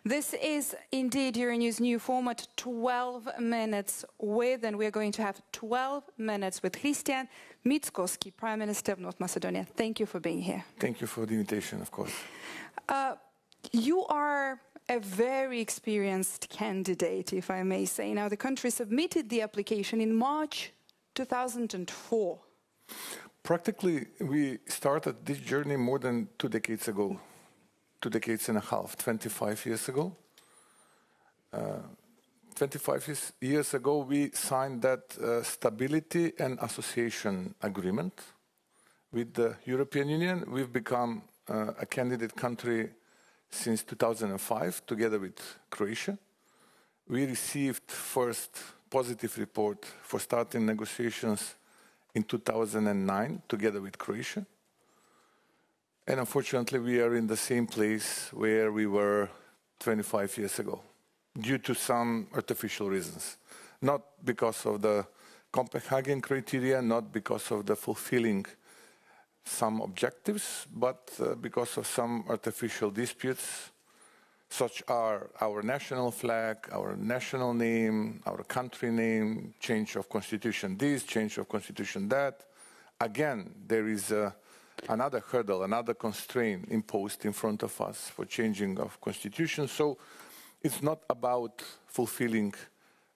This is indeed Euronews' new format, 12 minutes with, and we're going to have 12 minutes with Christian Mickoski, Prime Minister of North Macedonia. Thank you for being here. Thank you for the invitation, of course. You are a very experienced candidate, if I may say. Now, the country submitted the application in March 2004. Practically, we started this journey more than 2 decades ago. 2 decades and a half, 25 years ago. 25 years ago, we signed that Stability and Association Agreement with the European Union. We've become a candidate country since 2005, together with Croatia. We received first positive report for starting negotiations in 2009, together with Croatia. And unfortunately, we are in the same place where we were 25 years ago, due to some artificial reasons. Not because of the Copenhagen criteria, not because of the fulfilling some objectives, but because of some artificial disputes, such are our national flag, our national name, our country name, change of constitution this, change of constitution that. Again, there is another hurdle, another constraint imposed in front of us for changing of constitution. So it's not about fulfilling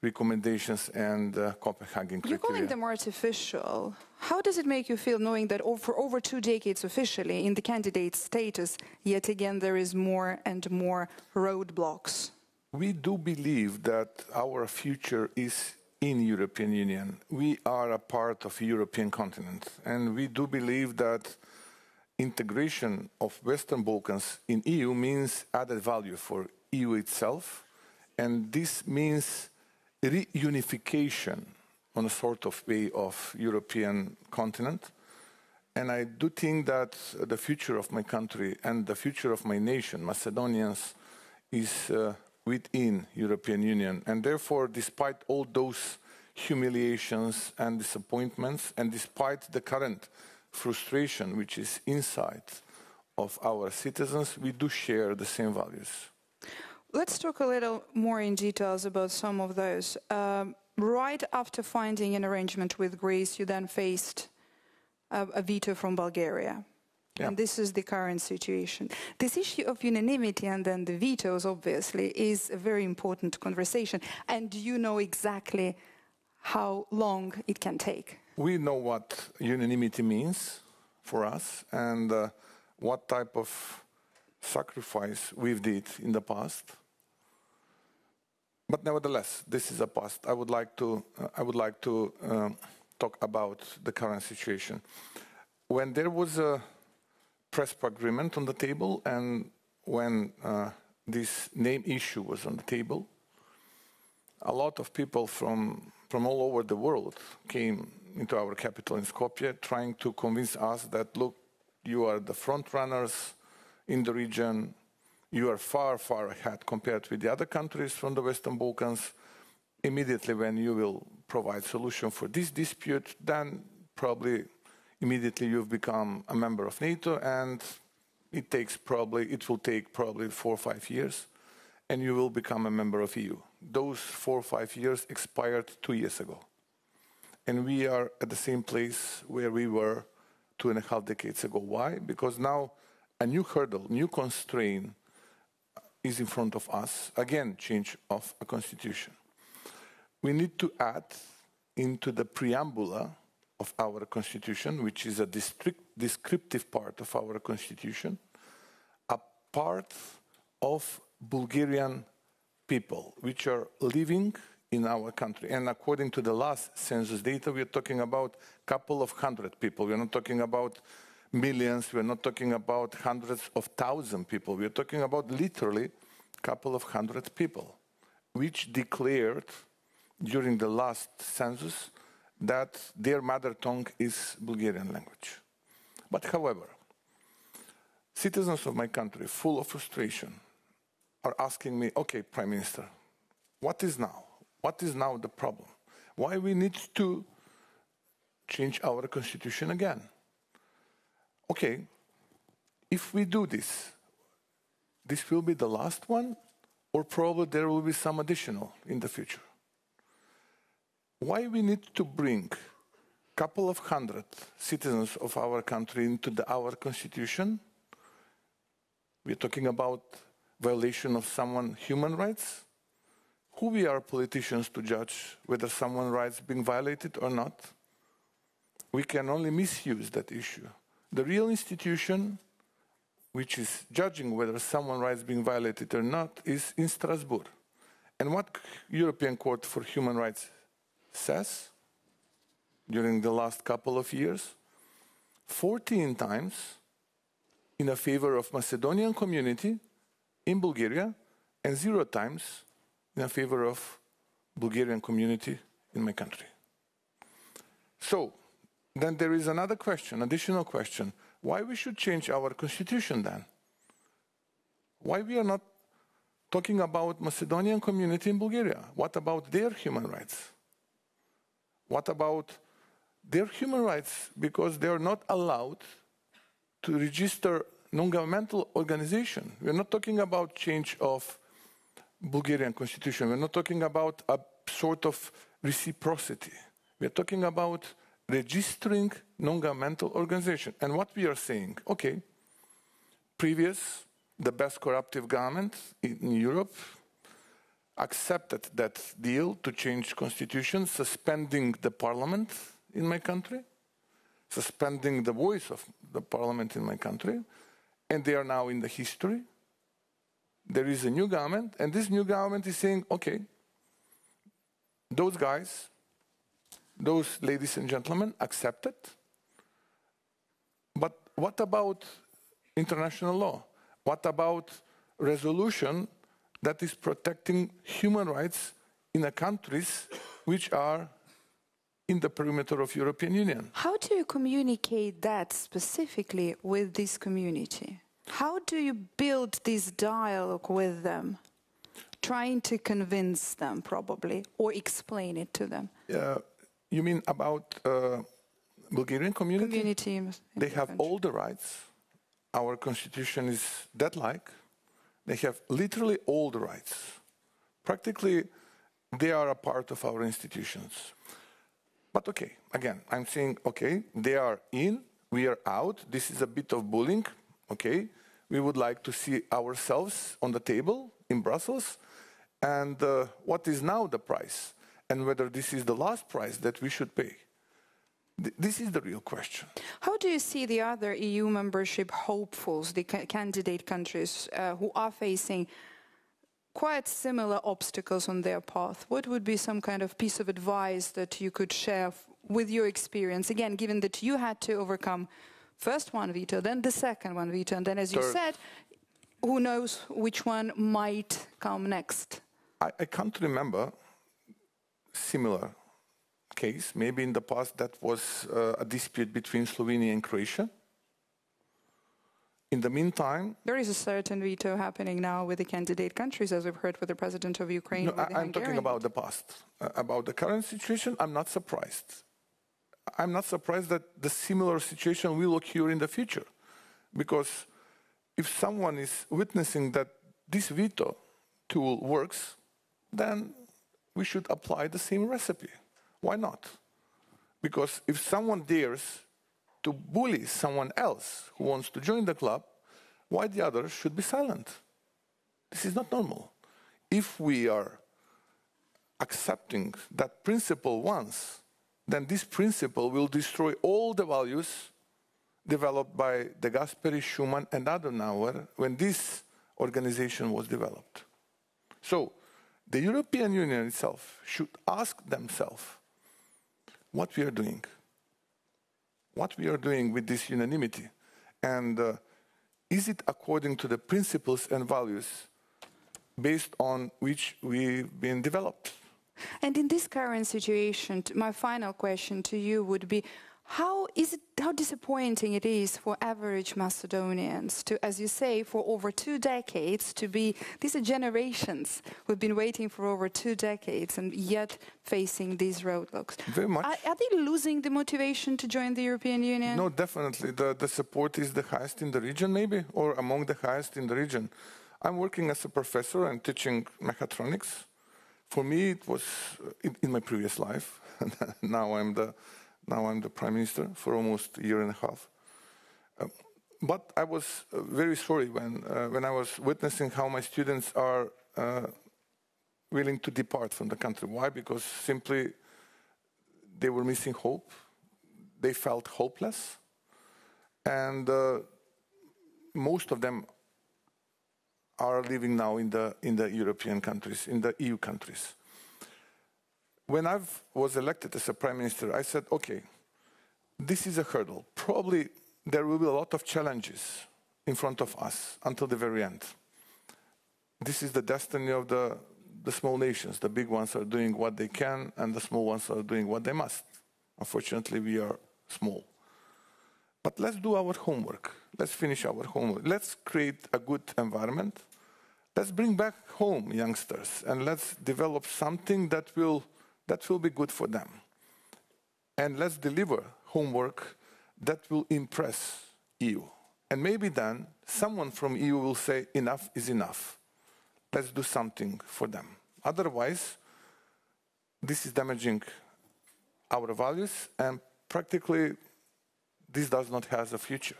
recommendations and Copenhagen criteria. You're calling them artificial. How does it make you feel knowing that for over 2 decades officially in the candidate status, yet again there is more and more roadblocks? We do believe that our future is in European Union. We are a part of European continent, and we do believe that integration of Western Balkans in EU means added value for EU itself, and this means reunification on a sort of way of European continent. And I do think that the future of my country and the future of my nation, Macedonians, is within European Union. And therefore, despite all those humiliations and disappointments, and despite the current frustration which is inside of our citizens, we do share the same values. Let's talk a little more in details about some of those. Right after finding an arrangement with Greece, you then faced a veto from Bulgaria. Yeah. And this is the current situation. This issue of unanimity and then the vetoes, obviously, is a very important conversation. And do you know exactly how long it can take? We know what unanimity means for us and what type of sacrifice we've did in the past. But nevertheless, this is a past. I would like to talk about the current situation. When there was a Prespa agreement on the table, and when this name issue was on the table, a lot of people from all over the world came into our capital in Skopje, trying to convince us that, look, you are the front runners in the region. You are far, far ahead compared with the other countries from the Western Balkans. Immediately when you will provide solution for this dispute, then probably immediately you've become a member of NATO, and it will take probably 4 or 5 years, and you will become a member of EU. Those 4 or 5 years expired 2 years ago. And we are at the same place where we were 2.5 decades ago. Why? Because now a new hurdle, new constraint is in front of us. Again, change of a constitution. We need to add into the preamble of our constitution, which is a descriptive part of our constitution, a part of Bulgarian people which are living in our country. And according to the last census data, we are talking about a couple of hundred people. We are not talking about millions. We are not talking about hundreds of thousands of people. We are talking about literally a couple of hundred people, which declared during the last census that their mother tongue is Bulgarian language. But however, citizens of my country, full of frustration, are asking me, okay, Prime Minister, what is now? What is now the problem? Why we need to change our constitution again? Okay, if we do this, this will be the last one, or probably there will be some additional in the future. Why we need to bring a couple of hundred citizens of our country into our constitution? We're talking about violation of someone's human rights. Who we are politicians to judge whether someone's rights being violated or not? We can only misuse that issue. The real institution which is judging whether someone's rights being violated or not is in Strasbourg. And what European Court for Human Rights says during the last couple of years, 14 times in a favor of Macedonian community in Bulgaria and 0 times in a favor of Bulgarian community in my country. So, then there is another question, additional question. Why we should change our constitution then? Why we are not talking about Macedonian community in Bulgaria? What about their human rights? What about their human rights because they are not allowed to register non-governmental organization? We're not talking about change of Bulgarian constitution. We're not talking about a sort of reciprocity. We're talking about registering non-governmental organization. And what we are saying, okay, the best corruptive government in Europe accepted that deal to change constitution, suspending the parliament in my country, suspending the voice of the parliament in my country, and they are now in the history. There is a new government, and this new government is saying, okay, those guys, those ladies and gentlemen, accept it. But what about international law? What about resolution that is protecting human rights in the countries which are in the perimeter of European Union? How do you communicate that specifically with this community? How do you build this dialogue with them? Trying to convince them, probably, or explain it to them. You mean about Bulgarian community? They have all the rights. Our constitution is dead-like. They have literally all the rights. Practically, they are a part of our institutions. But okay, again, I'm saying, okay, they are in, we are out. This is a bit of bullying, okay? We would like to see ourselves on the table in Brussels. And what is now the price? And whether this is the last price that we should pay. This is the real question. How do you see the other EU membership hopefuls, the candidate countries who are facing quite similar obstacles on their path? What would be some kind of piece of advice that you could share with your experience? Again, given that you had to overcome first one veto, then the second one veto, and then, as you said, who knows which one might come next? I can't remember similar case. Maybe in the past that was a dispute between Slovenia and Croatia. In the meantime... There is a certain veto happening now with the candidate countries, as we've heard with the president of Ukraine. No, I'm talking about the past. About the current situation, I'm not surprised. I'm not surprised that the similar situation will occur in the future. Because if someone is witnessing that this veto tool works, then we should apply the same recipe. Why not? Because if someone dares to bully someone else who wants to join the club, why the others should be silent? This is not normal. If we are accepting that principle once, then this principle will destroy all the values developed by De Gasperi, Schuman, and Adenauer when this organization was developed. So, the European Union itself should ask themselves what we are doing. What we are doing with this unanimity. And is it according to the principles and values based on which we've been developed? And in this current situation, my final question to you would be, how disappointing it is for average Macedonians to, as you say, for over 2 decades to be, these are generations who've been waiting for over 2 decades and yet facing these roadblocks. Very much. Are they losing the motivation to join the European Union? No, definitely. The support is the highest in the region, maybe, or among the highest in the region. I'm working as a professor and teaching mechatronics. For me, it was in my previous life. Now I'm the prime minister for almost a year and a half. But I was very sorry when I was witnessing how my students are willing to depart from the country. Why? Because simply they were missing hope. They felt hopeless. And most of them are living now in the European countries, in the EU countries. When I was elected as a prime minister, I said, okay, this is a hurdle. Probably there will be a lot of challenges in front of us until the very end. This is the destiny of the small nations. The big ones are doing what they can, and the small ones are doing what they must. Unfortunately, we are small. But let's do our homework. Let's finish our homework. Let's create a good environment. Let's bring back home youngsters, and let's develop something that will be good for them. And let's deliver homework that will impress EU. And maybe then someone from EU will say, enough is enough. Let's do something for them. Otherwise, this is damaging our values, and practically this does not have a future.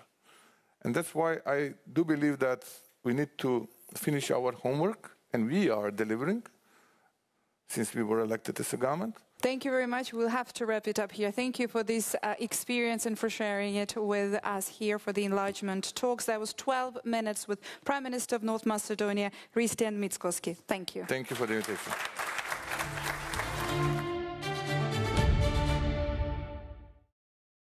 And that's why I do believe that we need to finish our homework, and we are delivering, since we were elected as a government. Thank you very much. We'll have to wrap it up here. Thank you for this experience and for sharing it with us here for the enlargement talks. That was 12 minutes with Prime Minister of North Macedonia, Mickoski. Thank you. Thank you for the invitation.